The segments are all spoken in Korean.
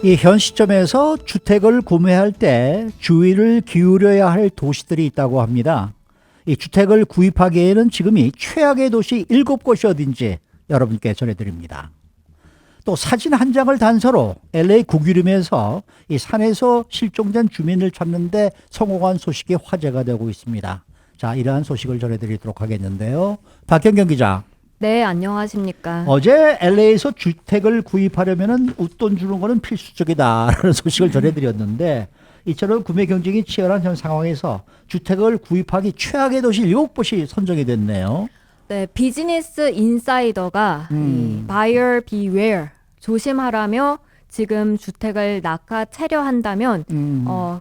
이 현 시점에서 주택을 구매할 때 주의를 기울여야 할 도시들이 있다고 합니다. 이 주택을 구입하기에는 지금이 최악의 도시 7곳이 어딘지 여러분께 전해드립니다. 또 사진 한 장을 단서로 LA 국유림에서 이 산에서 실종된 주민을 찾는데 성공한 소식이 화제가 되고 있습니다. 자, 이러한 소식을 전해드리도록 하겠는데요. 박경경 기자. 네, 안녕하십니까. 어제 LA에서 주택을 구입하려면 웃돈 주는 거는 필수적이다라는 소식을 전해드렸는데 이처럼 구매 경쟁이 치열한 현 상황에서 주택을 구입하기 최악의 도시 7곳이 선정이 됐네요. 네, 비즈니스 인사이더가 이 buyer beware 조심하라며 지금 주택을 낙하채려 한다면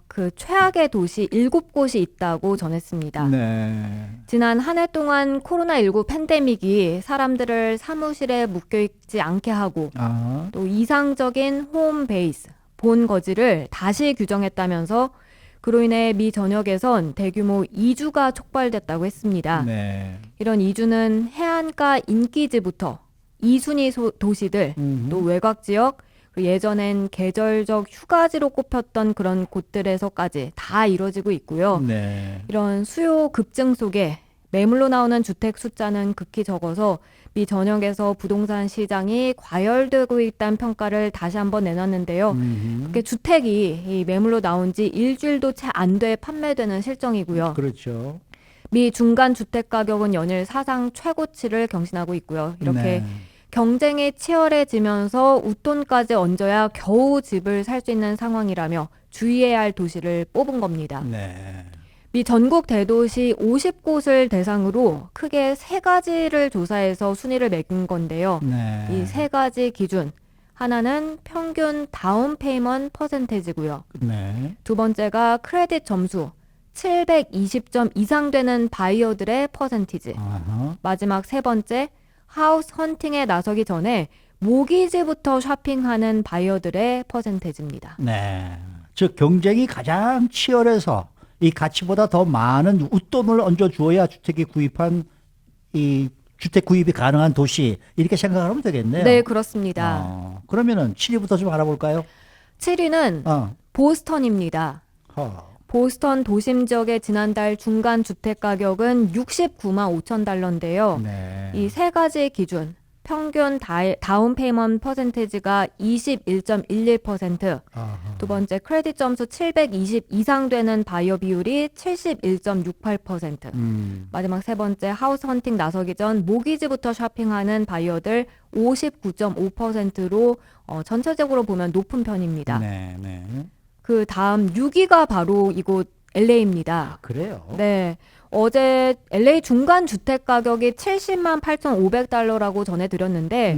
그 최악의 도시 7곳이 있다고 전했습니다. 네. 지난 한 해 동안 코로나19 팬데믹이 사람들을 사무실에 묶여있지 않게 하고 또 이상적인 홈 베이스, 본 거지를 다시 규정했다면서 그로 인해 미 전역에선 대규모 이주가 촉발됐다고 했습니다. 네. 이런 이주는 해안가 인기지부터 2순위 도시들, 또 외곽 지역, 예전엔 계절적 휴가지로 꼽혔던 그런 곳들에서까지 다 이루어지고 있고요. 네. 이런 수요 급증 속에 매물로 나오는 주택 숫자는 극히 적어서 미 전역에서 부동산 시장이 과열되고 있다는 평가를 다시 한번 내놨는데요. 그게 주택이 이 매물로 나온 지 일주일도 채 안 돼 판매되는 실정이고요. 그렇죠. 미 중간 주택 가격은 연일 사상 최고치를 경신하고 있고요. 이렇게 네. 경쟁이 치열해지면서 웃돈까지 얹어야 겨우 집을 살 수 있는 상황이라며 주의해야 할 도시를 뽑은 겁니다. 네. 미 전국 대도시 50곳을 대상으로 크게 3가지를 조사해서 순위를 매긴 건데요. 네. 이 3가지 기준. 하나는 평균 다운 페이먼트 퍼센테이지고요. 네. 두 번째가 크레딧 점수 720점 이상 되는 바이어들의 퍼센티지. 아하. 마지막 3번째, 하우스 헌팅에 나서기 전에 모기지부터 쇼핑하는 바이어들의 퍼센테이지입니다. 네. 즉 경쟁이 가장 치열해서 이 가치보다 더 많은 웃돈을 얹어 주어야 주택이 구입한 이 주택 구입이 가능한 도시 이렇게 생각하면 되겠네요. 네, 그렇습니다. 그러면은 7위부터 좀 알아볼까요? 7위는 보스턴입니다. 보스턴 도심 지역의 지난달 중간 주택 가격은 69만 5천 달러인데요. 네. 이 3가지 기준, 평균 다운 페이먼트 퍼센테이지가 21.11%, 두 번째 크레딧 점수 720 이상 되는 바이어 비율이 71.68%, 마지막 3번째 하우스 헌팅 나서기 전 모기지부터 쇼핑하는 바이어들 59.5%로 전체적으로 보면 높은 편입니다. 네, 네. 그 다음 6위가 바로 이곳 LA입니다. 그래요? 네. 어제 LA 중간 주택 가격이 70만 8,500달러라고 전해드렸는데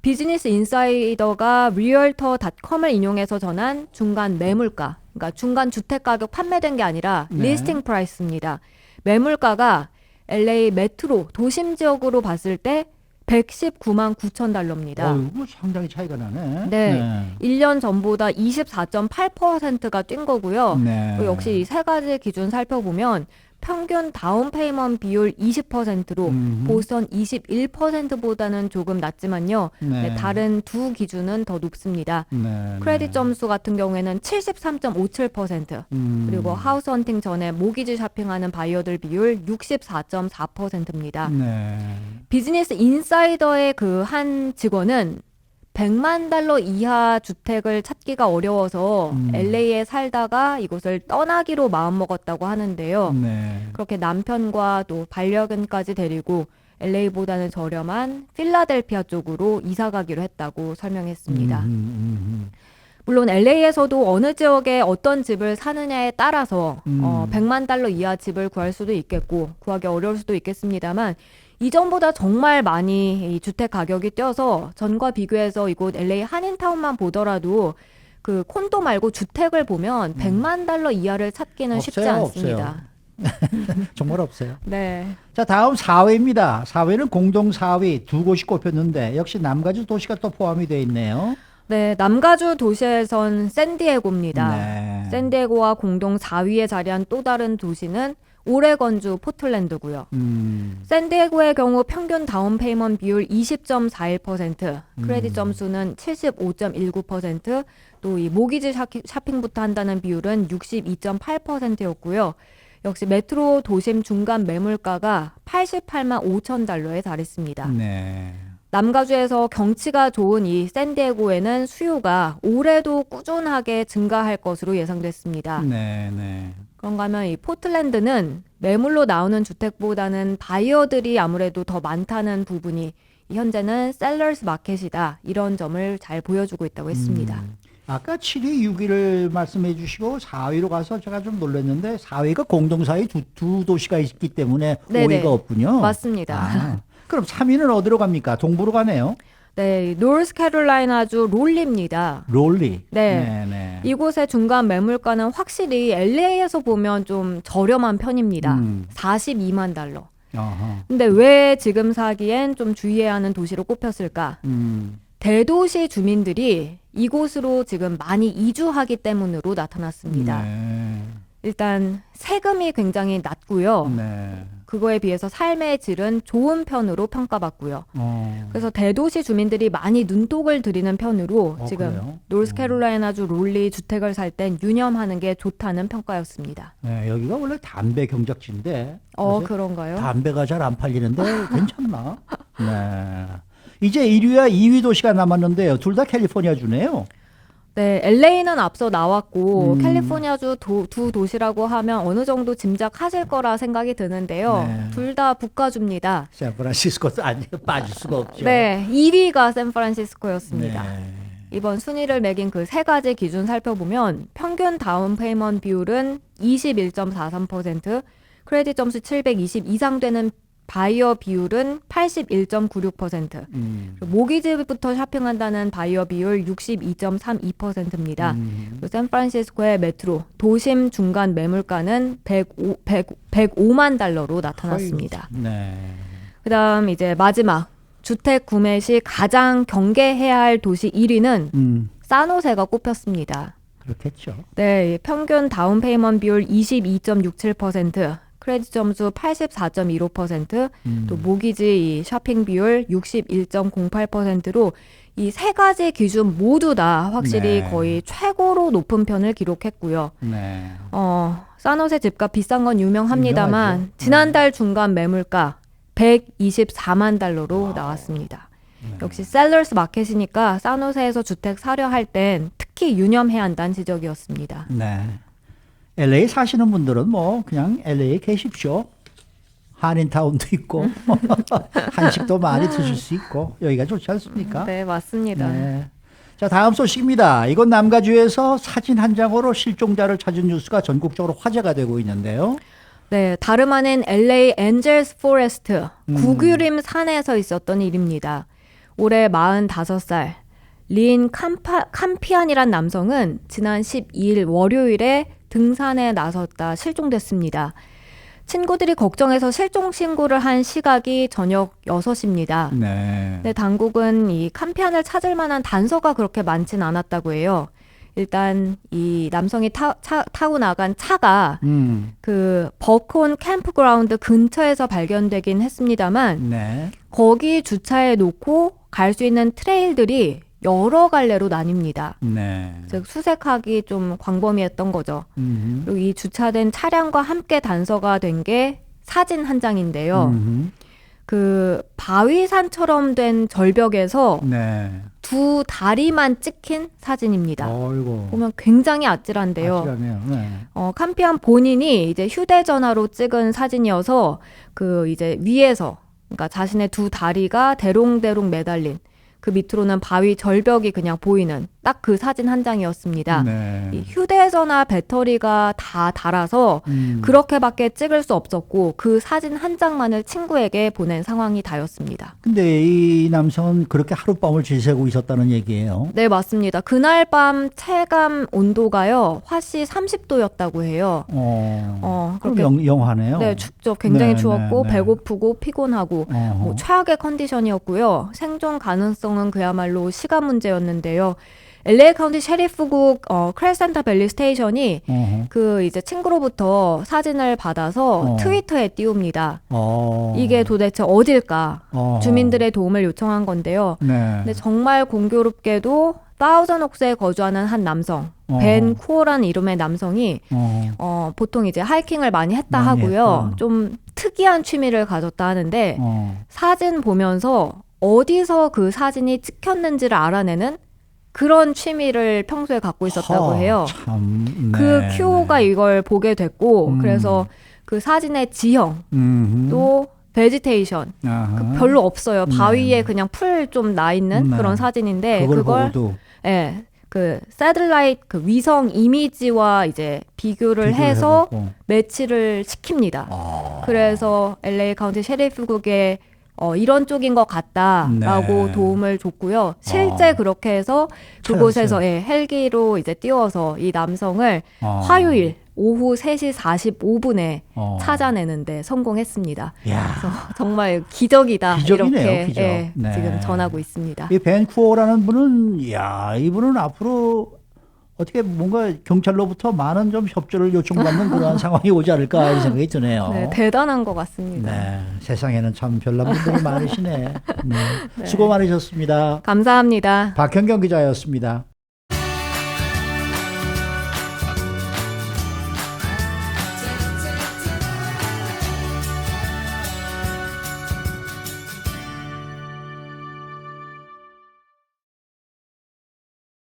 비즈니스 인사이더가 리얼터닷컴을 인용해서 전한 중간 매물가, 그러니까 중간 주택 가격 판매된 게 아니라 리스팅 프라이스입니다. 매물가가 LA 메트로 도심 지역으로 봤을 때 119만 9천 달러입니다. 이거 상당히 차이가 나네. 네. 1년 전보다 24.8%가 뛴 거고요. 네. 역시 이 3가지 기준 살펴보면 평균 다운 페이먼트 비율 20%로 보스턴 21%보다는 조금 낮지만요. 네. 다른 두 기준은 더 높습니다. 네. 크레딧 점수 같은 경우에는 73.57%, 그리고 하우스 헌팅 전에 모기지 쇼핑하는 바이어들 비율 64.4%입니다. 네. 비즈니스 인사이더의 그 한 직원은 100만 달러 이하 주택을 찾기가 어려워서 LA에 살다가 이곳을 떠나기로 마음먹었다고 하는데요. 네. 그렇게 남편과 또 반려견까지 데리고 LA보다는 저렴한 필라델피아 쪽으로 이사 가기로 했다고 설명했습니다. 물론 LA에서도 어느 지역에 어떤 집을 사느냐에 따라서 100만 달러 이하 집을 구할 수도 있겠고 구하기 어려울 수도 있겠습니다만 이전보다 정말 많이 이 주택 가격이 뛰어서 전과 비교해서 이곳 LA 한인타운만 보더라도 그 콘도 말고 주택을 보면 100만 달러 이하를 찾기는 쉽지 않습니다. 정말 없어요. 네. 자, 다음 4위입니다. 4위는 공동 4위 2곳이 꼽혔는데 역시 남가주 도시가 또 포함이 되어 있네요. 네, 남가주 도시에선 샌디에고입니다. 네. 샌디에고와 공동 4위에 자리한 또 다른 도시는 오레건주 포틀랜드고요. 샌디에고의 경우 평균 다운 페이먼트 비율 20.41%, 크레딧 점수는 75.19%, 또 이 모기지 쇼핑부터 한다는 비율은 62.8%였고요. 역시 메트로 도심 중간 매물가가 88만 5천 달러에 달했습니다. 네. 남가주에서 경치가 좋은 이 샌디에고에는 수요가 올해도 꾸준하게 증가할 것으로 예상됐습니다. 네, 네. 그런가 하면 이 포틀랜드는 매물로 나오는 주택보다는 바이어들이 아무래도 더 많다는 부분이 현재는 셀러스 마켓이다. 이런 점을 잘 보여주고 있다고 했습니다. 아까 7위, 6위를 말씀해 주시고 4위로 가서 제가 좀 놀랐는데 4위가 공동사의 두 도시가 있기 때문에 네네. 5위가 없군요. 맞습니다. 아, 그럼 3위는 어디로 갑니까? 동부로 가네요. 네, 노스캐롤라이나주 롤리입니다. 롤리. 네. 네. 이곳의 중간 매물가는 확실히 LA에서 보면 좀 저렴한 편입니다. 42만 달러. 어허. 근데 왜 지금 사기엔 좀 주의해야 하는 도시로 꼽혔을까? 대도시 주민들이 이곳으로 지금 많이 이주하기 때문으로 나타났습니다. 네. 일단 세금이 굉장히 낮고요. 네. 그거에 비해서 삶의 질은 좋은 편으로 평가받고요. 그래서 대도시 주민들이 많이 눈독을 들이는 편으로 지금 그래요? 노스캐롤라이나주 롤리 주택을 살 땐 유념하는 게 좋다는 평가였습니다. 네, 여기가 원래 담배 경작지인데 요새 그런가요? 담배가 잘 안 팔리는데 괜찮나? 네. 이제 1위와 2위 도시가 남았는데요. 둘 다 캘리포니아 주네요. 네, LA는 앞서 나왔고 캘리포니아주 두 도시라고 하면 어느 정도 짐작하실 거라 생각이 드는데요. 네. 둘 다 북가주입니다. 샌프란시스코도 아니 빠질 수가 없죠. 네, 2위가 샌프란시스코였습니다. 네. 이번 순위를 매긴 그 세 가지 기준 살펴보면 평균 다운 페이먼트 비율은 21.43%, 크레딧 점수 720 이상 되는 바이어 비율은 81.96%, 모기지부터 쇼핑한다는 바이어 비율 62.32%입니다. 샌프란시스코의 메트로 도심 중간 매물가는 105만 달러로 나타났습니다. 네. 그다음 이제 마지막 주택 구매 시 가장 경계해야 할 도시 1위는 산호세가 꼽혔습니다. 그렇겠죠. 네, 평균 다운 페이먼트 비율 22.67%, 크레딧 점수 84.15%, 또 모기지 이 쇼핑 비율 61.08%로 이 세 가지 기준 모두 다 확실히 네. 거의 최고로 높은 편을 기록했고요. 네. 산호세 집값 비싼 건 유명합니다만 유명하죠. 지난달 중간 매물가 124만 달러로 나왔습니다. 역시 셀러스 마켓이니까 산호세에서 주택 사려 할 땐 특히 유념해야 한다는 지적이었습니다. 네. LA 사시는 분들은 뭐 그냥 LA에 계십시오. 한인타운도 있고 한식도 많이 드실 수 있고 여기가 좋지 않습니까? 네, 맞습니다. 네. 자, 다음 소식입니다. 이건 남가주에서 사진 한 장으로 실종자를 찾은 뉴스가 전국적으로 화제가 되고 있는데요. 네, 다름 아닌 LA 엔젤스 포레스트 구규림 산에서 있었던 일입니다. 올해 45살 린 캄피안이란 남성은 지난 12일 월요일에 등산에 나섰다 실종됐습니다. 친구들이 걱정해서 실종 신고를 한 시각이 저녁 6시입니다. 네. 네, 당국은 이 캄피안을 찾을 만한 단서가 그렇게 많진 않았다고 해요. 일단 이 남성이 타고 나간 차가 그 버콘 캠프그라운드 근처에서 발견되긴 했습니다만 네. 거기 주차해 놓고 갈 수 있는 트레일들이 여러 갈래로 나뉩니다. 네. 즉 수색하기 좀 광범위했던 거죠. 그리고 이 주차된 차량과 함께 단서가 된 게 사진 한 장인데요. 그 바위산처럼 된 절벽에서 네. 두 다리만 찍힌 사진입니다. 어이고. 보면 굉장히 아찔한데요. 아찔하네요. 네. 캄피안 본인이 이제 휴대전화로 찍은 사진이어서 그 이제 위에서 그러니까 자신의 두 다리가 대롱대롱 매달린 그 밑으로는 바위 절벽이 그냥 보이는 딱 그 사진 한 장이었습니다. 네. 이 휴대전화 배터리가 다 닳아서 그렇게밖에 찍을 수 없었고 그 사진 한 장만을 친구에게 보낸 상황이 다였습니다. 근데 이 남성은 그렇게 하룻밤을 지새고 있었다는 얘기예요. 네, 맞습니다. 그날 밤 체감 온도가요. 화씨 30도였다고 해요. 그럼 영하네요. 네, 춥죠. 굉장히 네, 추웠고 네, 네. 배고프고 피곤하고 뭐 최악의 컨디션이었고요. 생존 가능성은 그야말로 시간 문제였는데요. LA 카운티 셰리프국 크레센타 밸리 스테이션이 그 이제 친구로부터 사진을 받아서 트위터에 띄웁니다. 이게 도대체 어딜까? 주민들의 도움을 요청한 건데요. 네. 근데 정말 공교롭게도 파우전 옥스에 거주하는 한 남성, 벤 쿠어라는 이름의 남성이 보통 이제 하이킹을 많이 했다 많이 하고요. 했다. 좀 특이한 취미를 가졌다 하는데 어. 사진 보면서 어디서 그 사진이 찍혔는지를 알아내는 그런 취미를 평소에 갖고 있었다고 해요. 참, 네, 그 큐오가 이걸 보게 됐고 그래서 그 사진의 지형 또 베지테이션 아하. 별로 없어요. 바위에 네. 그냥 풀 좀 나 있는 네. 그런 사진인데 그걸 그걸 보고도 예. 그 새들라이트 그 위성 이미지와 이제 비교를 비교를 해서 해보고. 매치를 시킵니다. 아. 그래서 LA 카운티 셰리프국에 이런 쪽인 것 같다라고 네. 도움을 줬고요. 실제 그렇게 해서 그곳에서 예, 헬기로 이제 띄워서 이 남성을 화요일 오후 3시 45분에 찾아내는데 성공했습니다. 야. 그래서 정말 기적이다 기적이네요, 이렇게 기적. 예, 네. 지금 전하고 있습니다. 이 벤쿠어라는 분은 야 이분은 앞으로 어떻게 뭔가 경찰로부터 많은 좀 협조를 요청받는 그런 상황이 오지 않을까 이런 생각이 드네요. 네, 대단한 것 같습니다. 네, 세상에는 참 별난 분들이 많으시네. 네. 수고 많으셨습니다. 감사합니다. 박현경 기자였습니다.